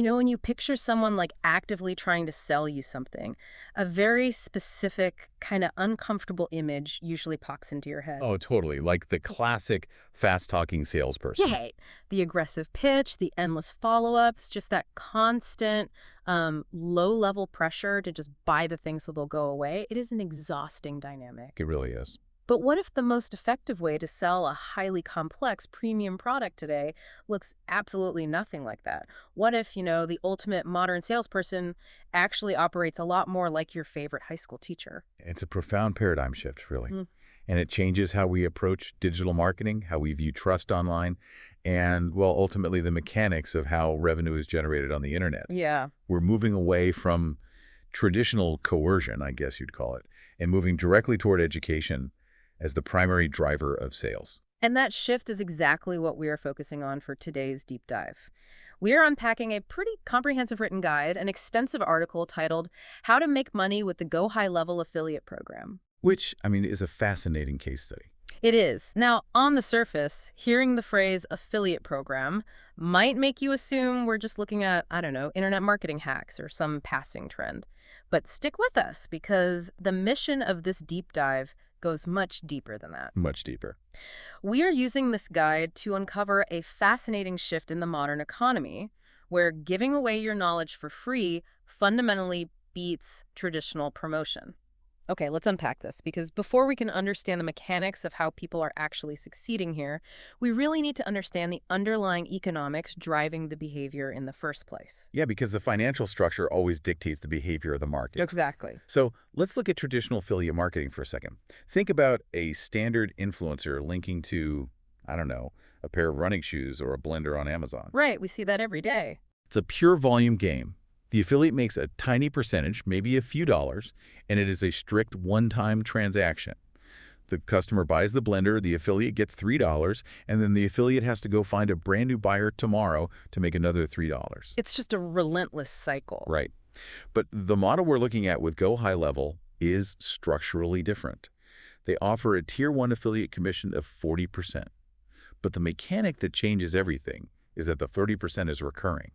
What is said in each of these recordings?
When you picture someone like actively trying to sell you something, a very specific, kind of uncomfortable image usually pops into your head. Oh, totally. Like the classic fast-talking salesperson. Right. The aggressive pitch, the endless follow-ups, just that constant low-level pressure to just buy the thing so they'll go away. It is an exhausting dynamic. It really is. But what if the most effective way to sell a highly complex premium product today looks absolutely nothing like that? What if, the ultimate modern salesperson actually operates a lot more like your favorite high school teacher? It's a profound paradigm shift, really. Mm, And it changes how we approach digital marketing, how we view trust online, and, well, ultimately the mechanics of how revenue is generated on the internet. yeah. We're moving away from traditional coercion, I guess you'd call it, and moving directly toward education as the primary driver of sales. And that shift is exactly what we are focusing on for today's deep dive. We are unpacking a pretty comprehensive written guide, an extensive article titled How to Make Money with the Go High Level Affiliate Program. Which, I mean, is a fascinating case study. It is. Now, on the surface, hearing the phrase affiliate program might make you assume we're just looking at, I don't know, internet marketing hacks or some passing trend. But stick with us because the mission of this deep dive goes much deeper than that. Much deeper. We are using this guide to uncover a fascinating shift in the modern economy where giving away your knowledge for free fundamentally beats traditional promotion. Okay, let's unpack this because before we can understand the mechanics of how people are actually succeeding here, we really need to understand the underlying economics driving the behavior in the first place. Yeah, because the financial structure always dictates the behavior of the market. Exactly. So let's look at traditional affiliate marketing for a second. Think about a standard influencer linking to, I don't know, a pair of running shoes or a blender on Amazon. Right, we see that every day. It's a pure volume game. The affiliate makes a tiny percentage, maybe a few dollars, and it is a strict one-time transaction. The customer buys the blender, the affiliate gets $3, and then the affiliate has to go find a brand new buyer tomorrow to make another $3. It's just a relentless cycle. Right. But the model we're looking at with Go High Level is structurally different. They offer a Tier 1 affiliate commission of 40%. But the mechanic that changes everything is that the 30% is recurring.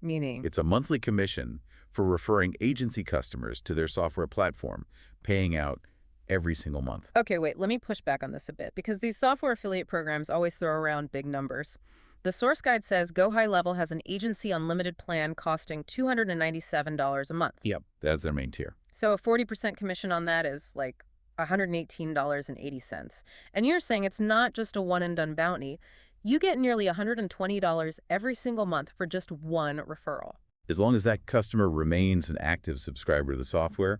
Meaning? It's a monthly commission for referring agency customers to their software platform, paying out every single month. Okay, wait, let me push back on this a bit because these software affiliate programs always throw around big numbers. The source guide says Go High Level has an agency unlimited plan costing $297 a month. Yep, that's their main tier. So a 40% commission on that is like $118.80. And you're saying it's not just a one-and-done bounty. You get nearly $120 every single month for just one referral. As long as that customer remains an active subscriber to the software,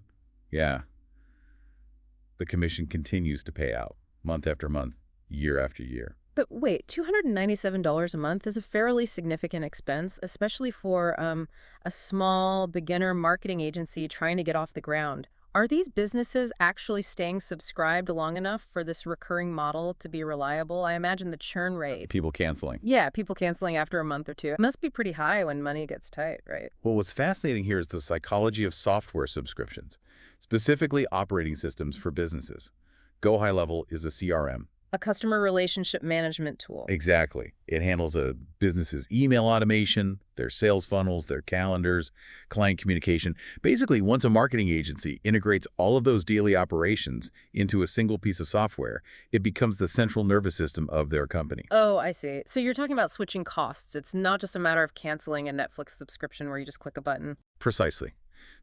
yeah, the commission continues to pay out month after month, year after year. But wait, $297 a month is a fairly significant expense, especially for a small beginner marketing agency trying to get off the ground. Are these businesses actually staying subscribed long enough for this recurring model to be reliable? I imagine the churn rate. People canceling. Yeah, people canceling after a month or two. It must be pretty high when money gets tight, right? Well, what's fascinating here is the psychology of software subscriptions, specifically operating systems for businesses. Go High Level is a CRM. A customer relationship management tool. Exactly. It handles a business's email automation, their sales funnels, their calendars, client communication. Basically, once a marketing agency integrates all of those daily operations into a single piece of software, it becomes the central nervous system of their company. Oh, I see. So you're talking about switching costs. It's not just a matter of canceling a Netflix subscription where you just click a button. Precisely.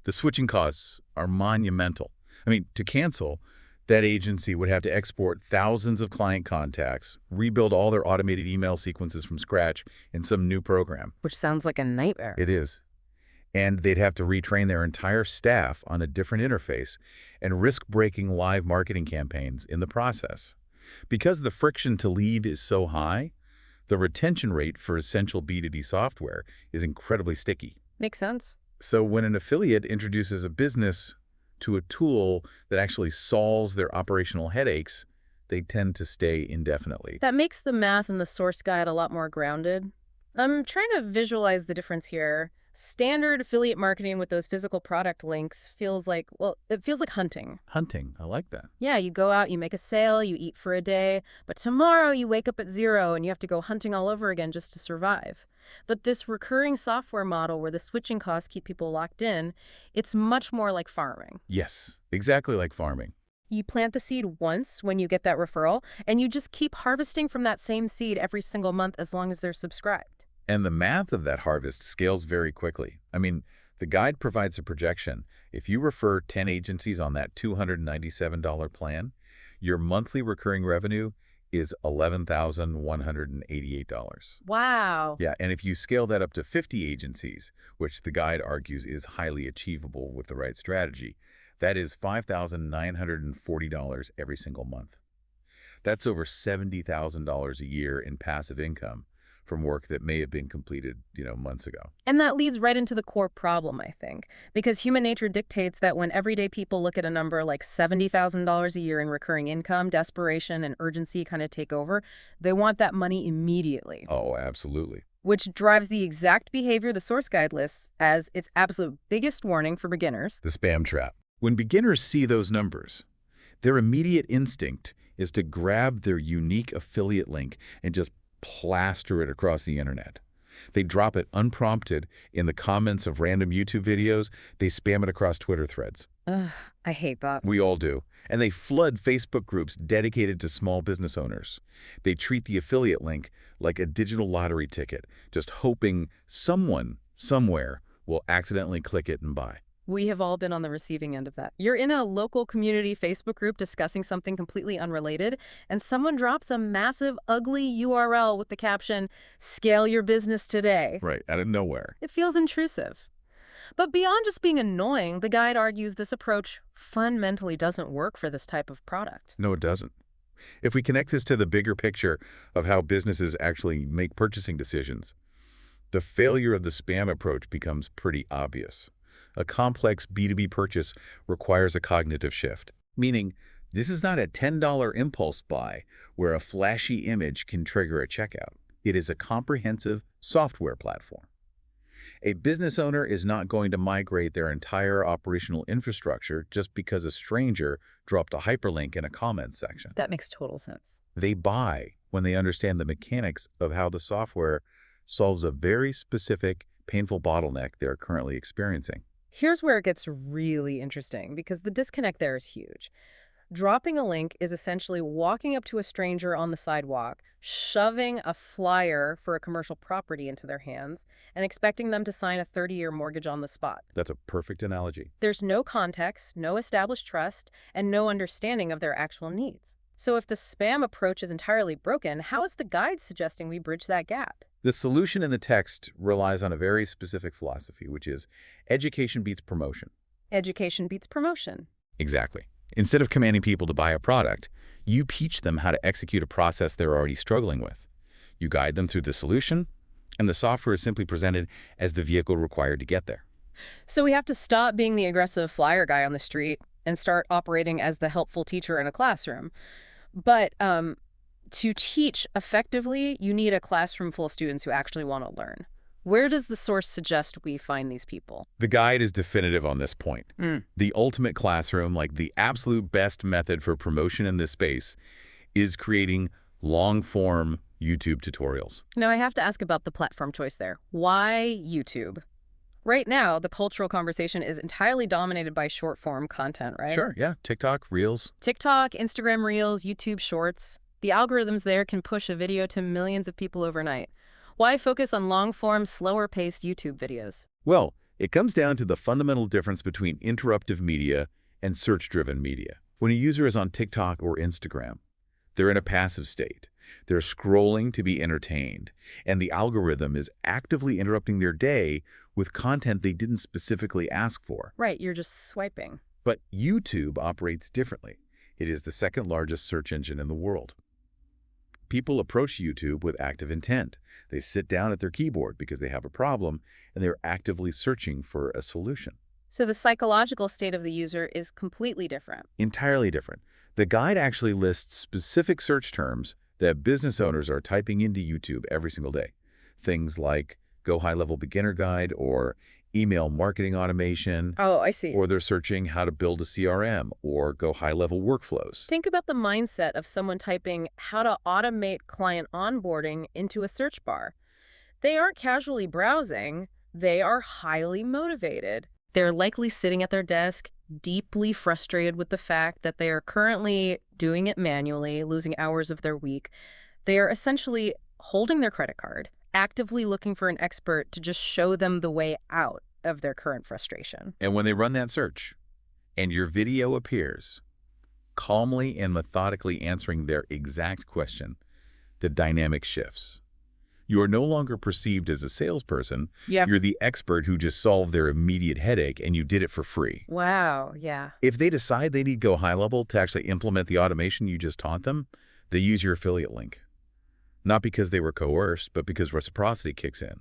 The switching costs are monumental. I mean, to cancel, that agency would have to export thousands of client contacts, rebuild all their automated email sequences from scratch in some new program. Which sounds like a nightmare. It is. And they'd have to retrain their entire staff on a different interface and risk breaking live marketing campaigns in the process. Because the friction to leave is so high, the retention rate for essential B2B software is incredibly sticky. Makes sense. So when an affiliate introduces a business to a tool that actually solves their operational headaches, they tend to stay indefinitely. That makes the math in the source guide a lot more grounded. I'm trying to visualize the difference here. Standard affiliate marketing with those physical product links feels like, well, it feels like hunting. Hunting, I like that. Yeah, you go out, you make a sale, you eat for a day, but tomorrow you wake up at zero and you have to go hunting all over again just to survive. But this recurring software model where the switching costs keep people locked in, it's much more like farming. Yes, exactly like farming. You plant the seed once when you get that referral, and you just keep harvesting from that same seed every single month as long as they're subscribed. And the math of that harvest scales very quickly. I mean, the guide provides a projection. If you refer 10 agencies on that $297 plan, your monthly recurring revenue is $11,188. Wow. Yeah, and if you scale that up to 50 agencies, which the guide argues is highly achievable with the right strategy, that is $5,940 every single month. That's over $70,000 a year in passive income from work that may have been completed, months ago. And that leads right into the core problem, I think, because human nature dictates that when everyday people look at a number like $70,000 a year in recurring income, desperation and urgency kind of take over. They want that money immediately, Oh, absolutely. which drives the exact behavior the source guide lists as its absolute biggest warning for beginners. The spam trap. When beginners see those numbers, their immediate instinct is to grab their unique affiliate link and just plaster it across the internet. They drop it unprompted in the comments of random YouTube videos. They spam it across Twitter threads. Ugh, I hate that. We all do. And they flood Facebook groups dedicated to small business owners. They treat the affiliate link like a digital lottery ticket, just hoping someone, somewhere, will accidentally click it and buy. We have all been on the receiving end of that. You're in a local community Facebook group discussing something completely unrelated, and someone drops a massive, ugly URL with the caption, "Scale your business today." Right, out of nowhere. It feels intrusive. But beyond just being annoying, the guide argues this approach fundamentally doesn't work for this type of product. No, it doesn't. If we connect this to the bigger picture of how businesses actually make purchasing decisions, the failure of the spam approach becomes pretty obvious. A complex B2B purchase requires a cognitive shift, meaning this is not a $10 impulse buy where a flashy image can trigger a checkout. It is a comprehensive software platform. A business owner is not going to migrate their entire operational infrastructure just because a stranger dropped a hyperlink in a comment section. That makes total sense. They buy when they understand the mechanics of how the software solves a very specific, painful bottleneck they're currently experiencing. Here's where it gets really interesting, because the disconnect there is huge. Dropping a link is essentially walking up to a stranger on the sidewalk, shoving a flyer for a commercial property into their hands, and expecting them to sign a 30-year mortgage on the spot. That's a perfect analogy. There's no context, no established trust, and no understanding of their actual needs. So if the spam approach is entirely broken, how is the guide suggesting we bridge that gap? The solution in the text relies on a very specific philosophy, which is education beats promotion. Education beats promotion. Exactly. Instead of commanding people to buy a product, you teach them how to execute a process they're already struggling with. You guide them through the solution, and the software is simply presented as the vehicle required to get there. So we have to stop being the aggressive flyer guy on the street and start operating as the helpful teacher in a classroom. But to teach effectively, you need a classroom full of students who actually want to learn. Where does the source suggest we find these people? The guide is definitive on this point. The ultimate classroom, like the absolute best method for promotion in this space, is creating long-form YouTube tutorials. Now, I have to ask about the platform choice there. Why YouTube? Right now, the cultural conversation is entirely dominated by short-form content, right? Sure, yeah. TikTok, Reels. TikTok, Instagram Reels, YouTube Shorts. The algorithms there can push a video to millions of people overnight. Why focus on long-form, slower-paced YouTube videos? Well, it comes down to the fundamental difference between interruptive media and search-driven media. When a user is on TikTok or Instagram, they're in a passive state. They're scrolling to be entertained, and the algorithm is actively interrupting their day with content they didn't specifically ask for. Right, you're just swiping. But YouTube operates differently. It is the second largest search engine in the world. People approach YouTube with active intent. They sit down at their keyboard because they have a problem, and they're actively searching for a solution. So the psychological state of the user is completely different. Entirely different. The guide actually lists specific search terms that business owners are typing into YouTube every single day. Things like GoHighLevel Beginner Guide or email marketing automation. Oh, I see. Or they're searching how to build a CRM or GoHighLevel workflows. Think about the mindset of someone typing how to automate client onboarding into a search bar. They aren't casually browsing, they are highly motivated. They're likely sitting at their desk, deeply frustrated with the fact that they are currently doing it manually, losing hours of their week. They are essentially holding their credit card, actively looking for an expert to just show them the way out of their current frustration. And when they run that search, and your video appears, calmly and methodically answering their exact question, the dynamic shifts. You are no longer perceived as a salesperson. Yeah. You're the expert who just solved their immediate headache, and you did it for free. Wow, yeah. If they decide they need GoHighLevel to actually implement the automation you just taught them, they use your affiliate link. Not because they were coerced, but because reciprocity kicks in.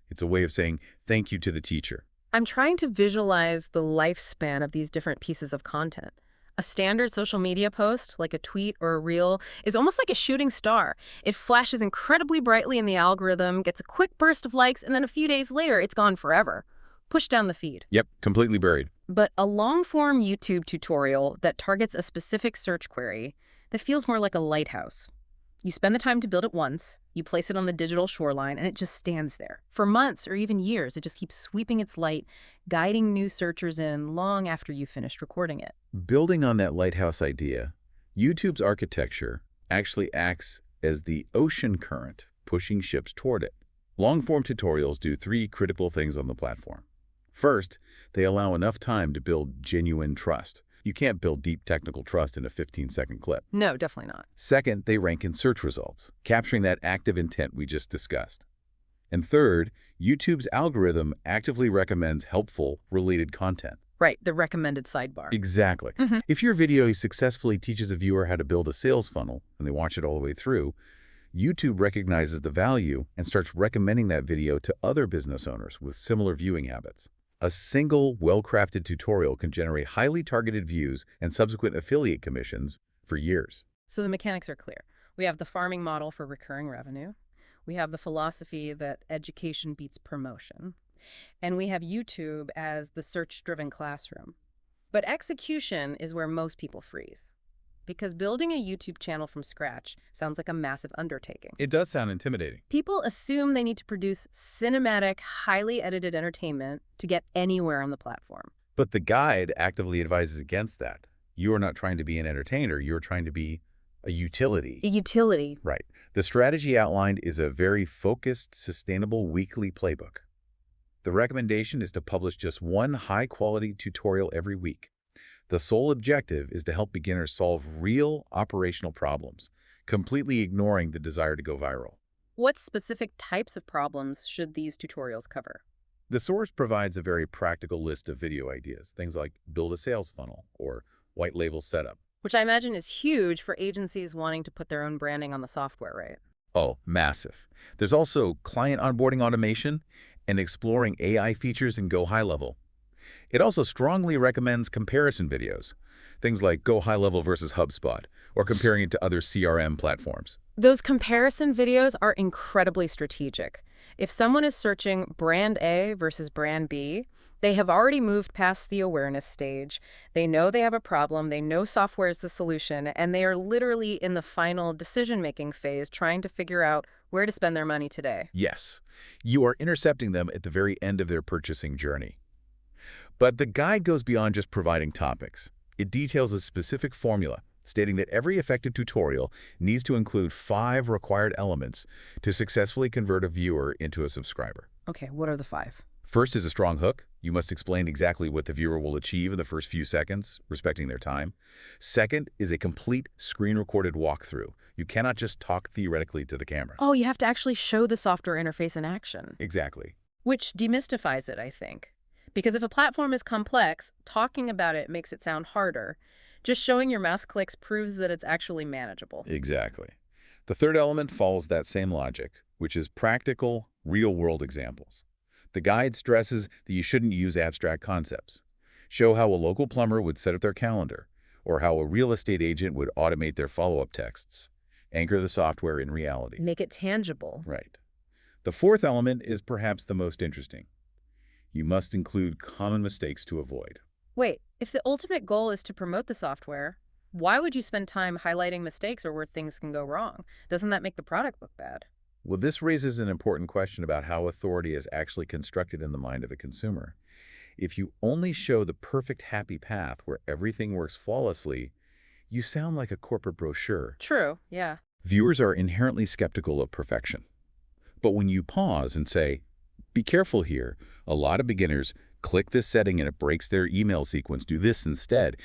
It's a way of saying thank you to the teacher. I'm trying to visualize the lifespan of these different pieces of content. A standard social media post, like a tweet or a reel, is almost like a shooting star. It flashes incredibly brightly in the algorithm, gets a quick burst of likes, and then a few days later, it's gone forever. Push down the feed. Yep, completely buried. But a long-form YouTube tutorial that targets a specific search query, that feels more like a lighthouse. You spend the time to build it once, you place it on the digital shoreline, and it just stands there. For months or even years, it just keeps sweeping its light, guiding new searchers in long after you've finished recording it. Building on that lighthouse idea, YouTube's architecture actually acts as the ocean current pushing ships toward it. Long-form tutorials do three critical things on the platform. First, they allow enough time to build genuine trust. You can't build deep technical trust in a 15-second clip. No, definitely not. Second, they rank in search results, capturing that active intent we just discussed. And third, YouTube's algorithm actively recommends helpful, related content. Right, the recommended sidebar. Exactly. If your video successfully teaches a viewer how to build a sales funnel and they watch it all the way through, YouTube recognizes the value and starts recommending that video to other business owners with similar viewing habits. A single, well-crafted tutorial can generate highly targeted views and subsequent affiliate commissions for years. So the mechanics are clear. We have the farming model for recurring revenue. We have the philosophy that education beats promotion. And we have YouTube as the search-driven classroom. But execution is where most people freeze. Because building a YouTube channel from scratch sounds like a massive undertaking. It does sound intimidating. People assume they need to produce cinematic, highly edited entertainment to get anywhere on the platform. But the guide actively advises against that. You are not trying to be an entertainer. You're trying to be a utility. A utility. Right. The strategy outlined is a very focused, sustainable weekly playbook. The recommendation is to publish just one high-quality tutorial every week. The sole objective is to help beginners solve real operational problems, completely ignoring the desire to go viral. What specific types of problems should these tutorials cover? The source provides a very practical list of video ideas, things like build a sales funnel or white label setup. Which I imagine is huge for agencies wanting to put their own branding on the software, right? Oh, massive. There's also client onboarding automation and exploring AI features in GoHighLevel. It also strongly recommends comparison videos, things like GoHighLevel versus HubSpot, or comparing it to other CRM platforms. Those comparison videos are incredibly strategic. If someone is searching brand A versus brand B, they have already moved past the awareness stage. They know they have a problem, they know software is the solution, and they are literally in the final decision-making phase trying to figure out where to spend their money today. Yes, you are intercepting them at the very end of their purchasing journey. But the guide goes beyond just providing topics. It details a specific formula, stating that every effective tutorial needs to include 5 required elements to successfully convert a viewer into a subscriber. Okay, what are the 5? First is a strong hook. You must explain exactly what the viewer will achieve in the first few seconds, respecting their time. Second is a complete screen-recorded walkthrough. You cannot just talk theoretically to the camera. Oh, you have to actually show the software interface in action. Exactly. Which demystifies it, I think. Because if a platform is complex, talking about it makes it sound harder. Just showing your mouse clicks proves that it's actually manageable. Exactly. The third element follows that same logic, which is practical, real-world examples. The guide stresses that you shouldn't use abstract concepts. Show how a local plumber would set up their calendar, or how a real estate agent would automate their follow-up texts. Anchor the software in reality. Make it tangible. Right. The fourth element is perhaps the most interesting. You must include common mistakes to avoid. Wait, if the ultimate goal is to promote the software, why would you spend time highlighting mistakes or where things can go wrong? Doesn't that make the product look bad? Well, this raises an important question about how authority is actually constructed in the mind of a consumer. If you only show the perfect happy path where everything works flawlessly, you sound like a corporate brochure. True, yeah. Viewers are inherently skeptical of perfection. But when you pause and say, be careful here, a lot of beginners click this setting and it breaks their email sequence, do this instead,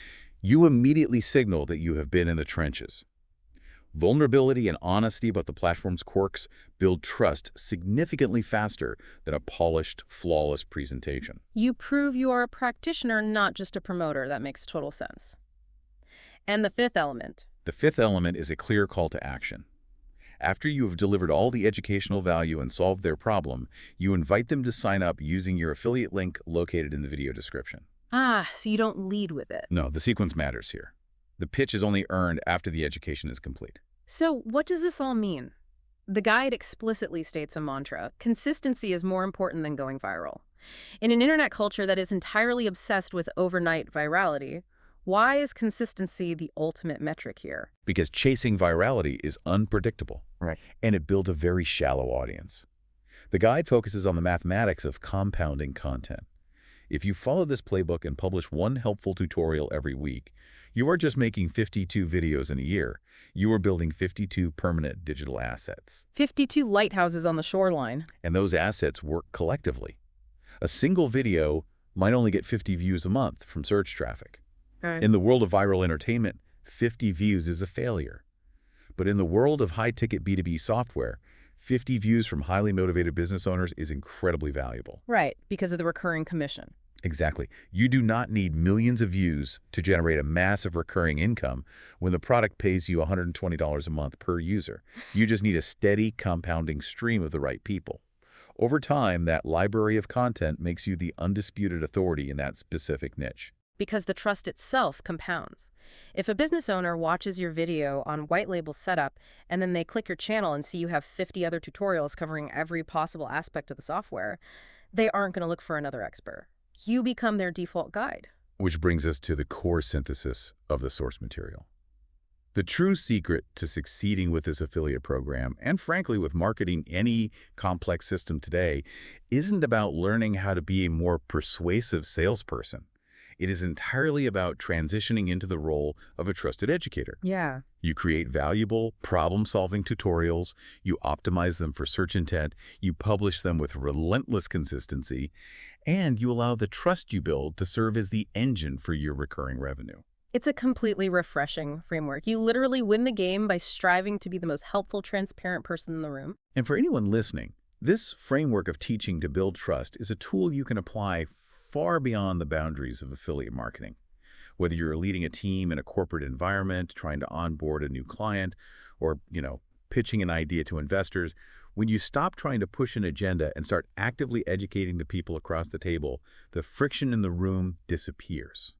you immediately signal that you have been in the trenches. Vulnerability and honesty about the platform's quirks build trust significantly faster than a polished, flawless presentation. You prove you are a practitioner, not just a promoter. That makes total sense. And the fifth element. The fifth element is a clear call to action. After you have delivered all the educational value and solved their problem, you invite them to sign up using your affiliate link located in the video description. Ah, so you don't lead with it. No, the sequence matters here. The pitch is only earned after the education is complete. So what does this all mean? The guide explicitly states a mantra: consistency is more important than going viral. In an internet culture that is entirely obsessed with overnight virality, why is consistency the ultimate metric here? Because chasing virality is unpredictable. Right. And it builds a very shallow audience. The guide focuses on the mathematics of compounding content. If you follow this playbook and publish one helpful tutorial every week, you are just making 52 videos in a year. You are building 52 permanent digital assets. 52 lighthouses on the shoreline. And those assets work collectively. A single video might only get 50 views a month from search traffic. Right. In the world of viral entertainment, 50 views is a failure. But in the world of high-ticket B2B software, 50 views from highly motivated business owners is incredibly valuable. Right, because of the recurring commission. Exactly. You do not need millions of views to generate a massive recurring income when the product pays you $120 a month per user. You just need a steady, compounding stream of the right people. Over time, that library of content makes you the undisputed authority in that specific niche. Because the trust itself compounds. If a business owner watches your video on white label setup and then they click your channel and see you have 50 other tutorials covering every possible aspect of the software, they aren't going to look for another expert. You become their default guide. Which brings us to the core synthesis of the source material. The true secret to succeeding with this affiliate program, and frankly with marketing any complex system today, isn't about learning how to be a more persuasive salesperson. It is entirely about transitioning into the role of a trusted educator. Yeah. You create valuable, problem-solving tutorials, you optimize them for search intent, you publish them with relentless consistency, and you allow the trust you build to serve as the engine for your recurring revenue. It's a completely refreshing framework. You literally win the game by striving to be the most helpful, transparent person in the room. And for anyone listening, this framework of teaching to build trust is a tool you can apply far beyond the boundaries of affiliate marketing. Whether you're leading a team in a corporate environment, trying to onboard a new client, or, pitching an idea to investors, when you stop trying to push an agenda and start actively educating the people across the table, the friction in the room disappears.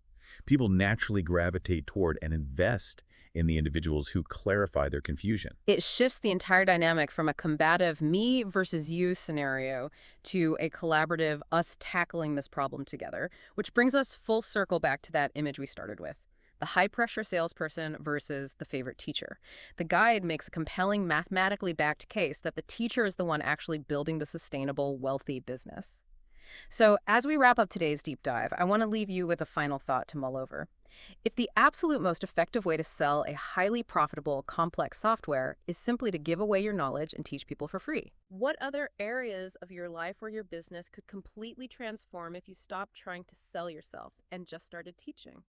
People naturally gravitate toward and invest in the individuals who clarify their confusion. It shifts the entire dynamic from a combative me versus you scenario to a collaborative us tackling this problem together, which brings us full circle back to that image we started with. The high-pressure salesperson versus the favorite teacher. The guide makes a compelling, mathematically backed case that the teacher is the one actually building the sustainable, wealthy business. So as we wrap up today's deep dive, I want to leave you with a final thought to mull over. If the absolute most effective way to sell a highly profitable, complex software is simply to give away your knowledge and teach people for free, what other areas of your life or your business could completely transform if you stopped trying to sell yourself and just started teaching?